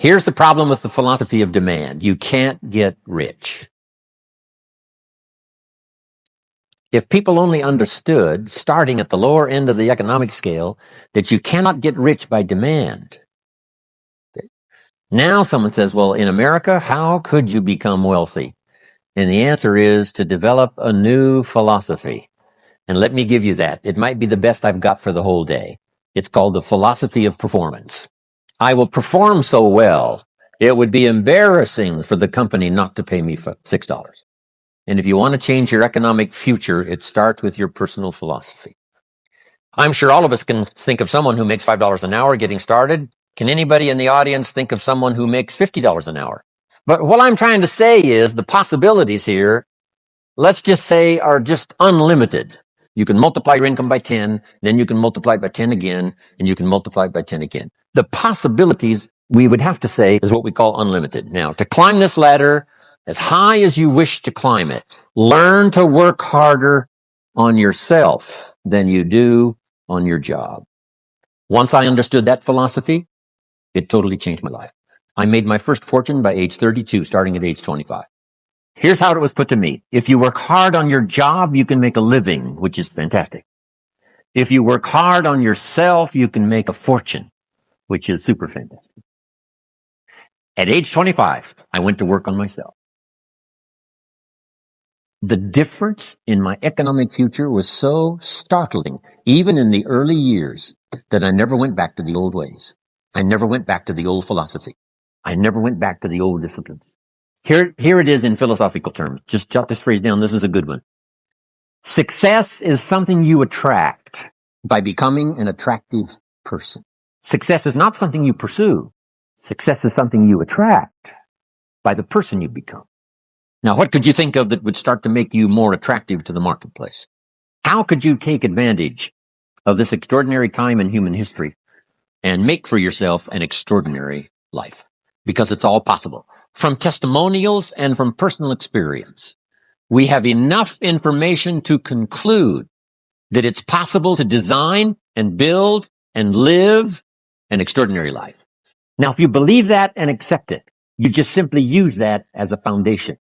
Here's the problem with the philosophy of demand. You can't get rich. If people only understood, starting at the lower end of the economic scale, that you cannot get rich by demand. Now someone says, well, in America, how could you become wealthy? And the answer is to develop a new philosophy. And let me give you that. It might be the best I've got for the whole day. It's called the philosophy of performance. I will perform so well, it would be embarrassing for the company not to pay me $6. And if you want to change your economic future, it starts with your personal philosophy. I'm sure all of us can think of someone who makes $5 an hour getting started. Can anybody in the audience think of someone who makes $50 an hour? But what I'm trying to say is the possibilities here, let's just say, are just unlimited. You can multiply your income by 10, then you can multiply it by 10 again, and you can multiply it by 10 again. The possibilities, we would have to say, is what we call unlimited. Now, to climb this ladder as high as you wish to climb it, learn to work harder on yourself than you do on your job. Once I understood that philosophy, it totally changed my life. I made my first fortune by age 32, starting at age 25. Here's how it was put to me. If you work hard on your job, you can make a living, which is fantastic. If you work hard on yourself, you can make a fortune, which is super fantastic. At age 25, I went to work on myself. The difference in my economic future was so startling, even in the early years, that I never went back to the old ways. I never went back to the old philosophy. I never went back to the old disciplines. Here it is in philosophical terms. Just jot this phrase down. This is a good one. Success is something you attract by becoming an attractive person. Success is not something you pursue. Success is something you attract by the person you become. Now, what could you think of that would start to make you more attractive to the marketplace? How could you take advantage of this extraordinary time in human history and make for yourself an extraordinary life? Because it's all possible. From testimonials and from personal experience, we have enough information to conclude that it's possible to design and build and live an extraordinary life. Now, if you believe that and accept it, you just simply use that as a foundation.